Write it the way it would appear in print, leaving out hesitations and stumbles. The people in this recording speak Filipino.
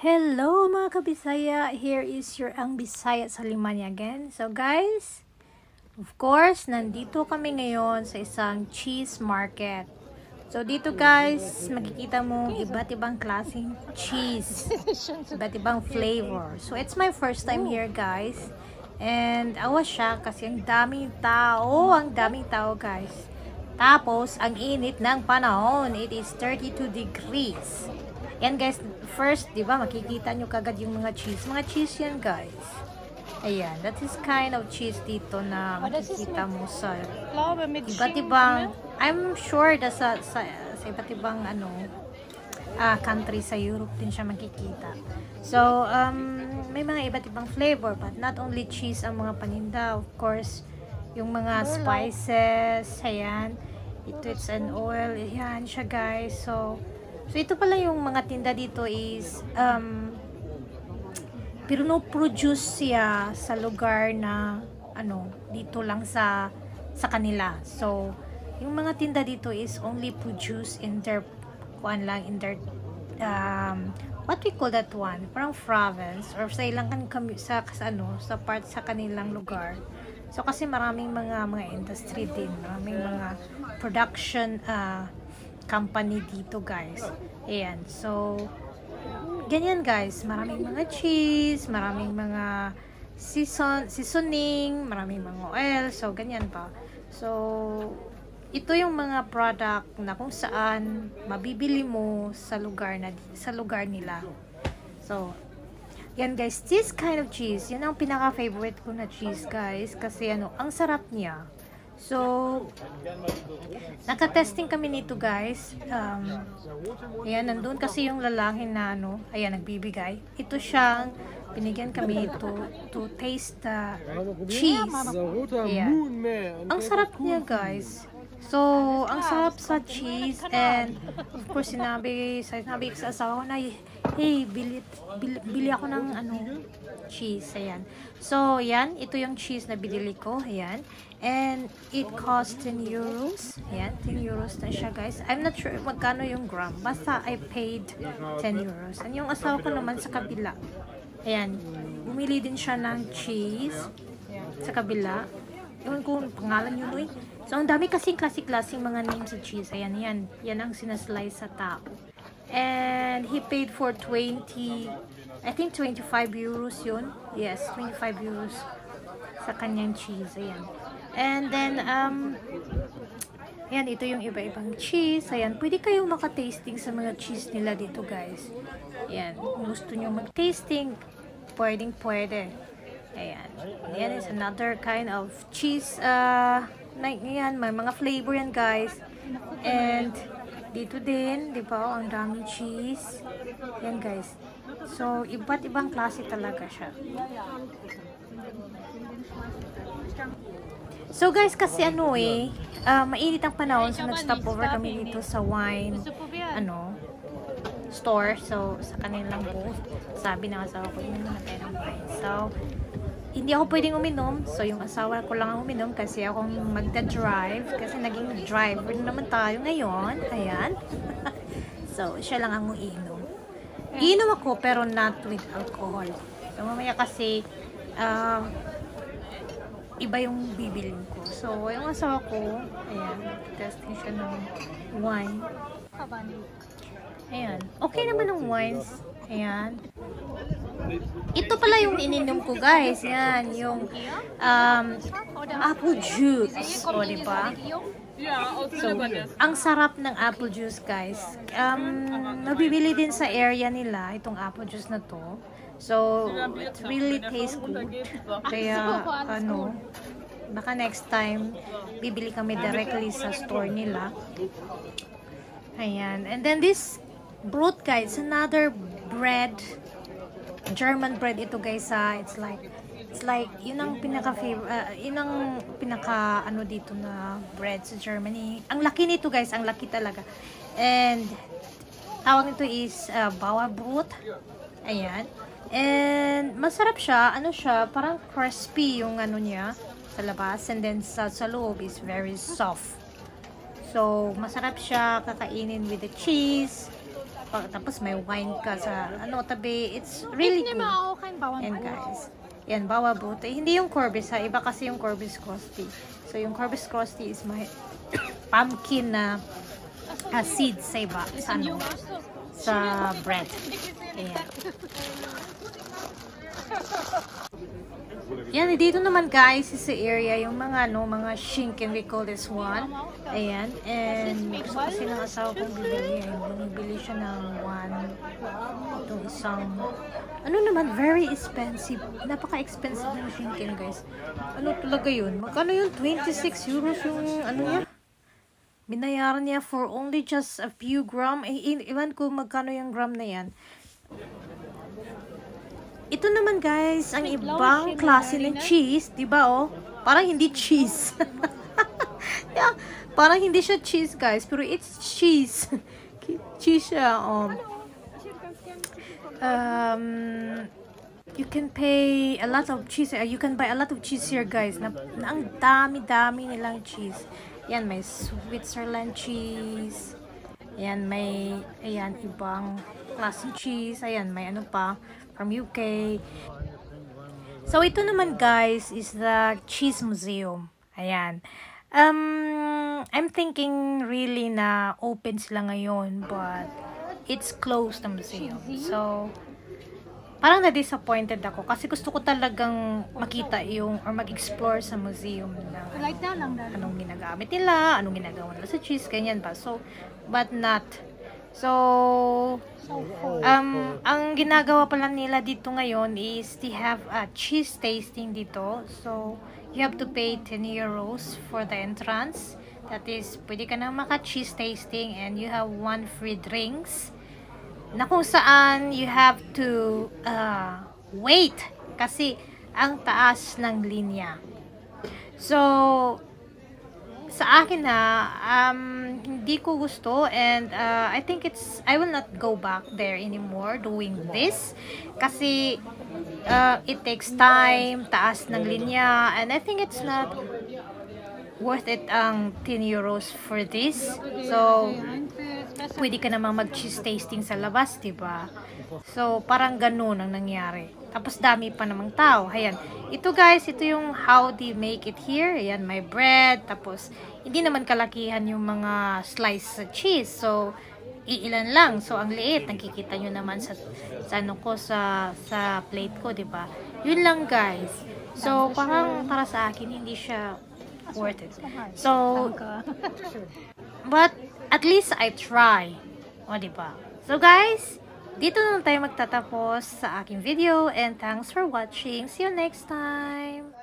Hello mga kabisaya, here is your ang Bisaya sa Limanya again. So guys, of course, nandito kami ngayon sa isang cheese market. So dito guys, makikita mo iba't ibang klaseng cheese, iba't ibang flavor. So it's my first time here guys. And awas siya kasi ang daming tao guys. Tapos, ang init ng panahon, it is 32 degrees. Yan guys, first, di ba, makikita nyo kagad yung mga cheese. Mga cheese yan guys. Ayan, that is kind of cheese dito na makikita mo sa iba't ibang, I'm sure na sa iba't ibang country sa Europe din siya makikita. So, may mga iba't ibang flavor, but not only cheese ang mga paninda, of course, yung mga spices, ayan, it's an oil, ayan siya guys. So ito pala yung mga tinda dito is pero no produce siya sa lugar na dito lang sa kanila. So yung mga tinda dito is only produce in their what we call that one, parang province or sa ilang sa part sa kanilang lugar. So kasi maraming mga industry din, maraming mga production company dito guys. Ayan, so ganyan guys, maraming mga cheese, maraming mga seasoning, maraming mga oil, so ganyan pa. So ito yung mga product na kung saan mabibili mo sa lugar nila. So yan guys, this kind of cheese, yan ang pinaka-favorite ko na cheese guys. Kasi ang sarap niya. So, nakatesting kami nito guys. Ayan, nandun kasi yung lalaki na ayan, nagbibigay. Ito siyang, binigyan kami to taste the cheese. Ayan. Ang sarap niya guys. So, ang sarap sa cheese, and of course sinabi sa asawa ko na, hey, bili ako ng cheese. Ayan. So, yan, ito yung cheese na binili ko. Ayan. And it cost 10 euros. Ayan, 10 euros na siya guys. I'm not sure magkano yung gram. Basta I paid 10 euros. And yung asawa ko naman sa kabila. Ayan, bumili din siya ng cheese sa kabila. Yun kung pangalan yun, So, ang dami kasing klaseng mga names sa cheese. Ayan, yan ang sinaslice sa tao. And he paid for 25 euros yun. Yes, 25 euros sa kanyang cheese. Ayan. And then, ayan, ito yung iba-ibang cheese. Ayan, pwede kayong makatasting sa mga cheese nila dito, guys. Ayan, kung gusto nyo mag-tasting, pwede. Ayan. Ayan is another kind of cheese. Ayan, may mga flavor yan, guys. And dito din, di ba? Ang daming cheese. Yan, guys. So, iba't ibang klase talaga siya. So, guys, kasi mainit ang panahon. So, nag-stop over kami dito sa wine, store. So, sa kanilang booth. Sabi ng asawa ko, yun na tayo ng wine. So, hindi ako pwedeng uminom. So, yung asawa ko lang ang uminom kasi akong magda-drive. Kasi naging driver naman tayo ngayon. Ayan. So, siya lang ang uinom. Iinom ako pero not with alcohol. So, mamaya kasi iba yung bibilin ko. So, yung asawa ko, ayan, testing siya ng wine. Ayan. Okay naman ang wines. Ayan. Ito pala yung ininom ko guys. Yan, yung apple juice. O, diba? So, ang sarap ng apple juice guys. Nabibili din sa area nila itong apple juice na to. So, it really tastes good. Kaya, baka next time, bibili kami directly sa store nila. Ayan. And then this broth guys, another bread. German bread ito guys. It's like yun ang pinaka-favorite, yun ang pinaka dito na bread sa Germany. Ang laki nito guys, ang laki talaga. And tawag nito is Bauerbrot. Ayan. And masarap siya, parang crispy yung niya sa labas, and then sa loob is very soft. So masarap siya kakainin with the cheese. Tapos may wine ka sa tabi. It's really good. Yan guys. Yan, bawa buti. Hindi yung Corbis ha. Iba kasi yung Corbis Krusty. So yung Corbis Krusty is may pumpkin na seeds sa iba. Sa bread. Ayan. Yan, dito naman guys, is the area, yung mga mga shinken, we call this one. Ayan, and gusto kasi ng asawa kong bibili. Bumibili siya ng itong isang, naman, very expensive. Napaka-expensive ng shinken guys. Talaga yun? Magkano yun? 26 euros yung niya? Binayaran niya for only just a few gram. Iwan ko magkano yung gram na yan. Ito naman guys, ang ibang klase ng cheese, 'di ba oh? Parang hindi cheese. Yeah, parang hindi siya cheese guys, pero it's cheese. Cheese siya. You can pay a lot of cheese. You can buy a lot of cheese here guys. Ang dami-dami nilang cheese. Yan, may Switzerland cheese. Ayan, may ibang klaseng cheese. Ayan, may pa from UK. So, ito naman guys is the Cheese Museum. Ayan. I'm thinking really na open sila ngayon, but it's closed the museum. So, parang na-disappointed ako kasi gusto ko talagang makita or mag-explore sa museum na anong ginagamit nila, anong ginagawa nila sa cheese, ganyan ba. So, but not. So, ang ginagawa pala nila dito ngayon is they have a cheese tasting dito. So, you have to pay 10 euros for the entrance. That is, pwede ka na maka-cheese tasting and you have 1 free drinks. Na kung saan you have to wait kasi ang taas ng linya. So, sa akin hindi ko gusto and I think I will not go back there anymore doing this kasi it takes time, taas ng linya, and I think it's not worth it ang 10 euros for this. So, pwede ka namang mag-cheese tasting sa labas, diba? So, parang ganun ang nangyari. Tapos, dami pa namang tao. Ayan. Ito guys, ito yung how they make it here. Ayan, may bread. Tapos, hindi naman kalakihan yung mga slice sa cheese. So, iilan lang. So, ang liit. Nakikita nyo naman sa plate ko, diba? Yun lang guys. So, parang para sa akin, hindi siya worth it. So, but, at least I try. O, diba? So, guys, dito na tayo magtatapos sa aking video and thanks for watching. See you next time!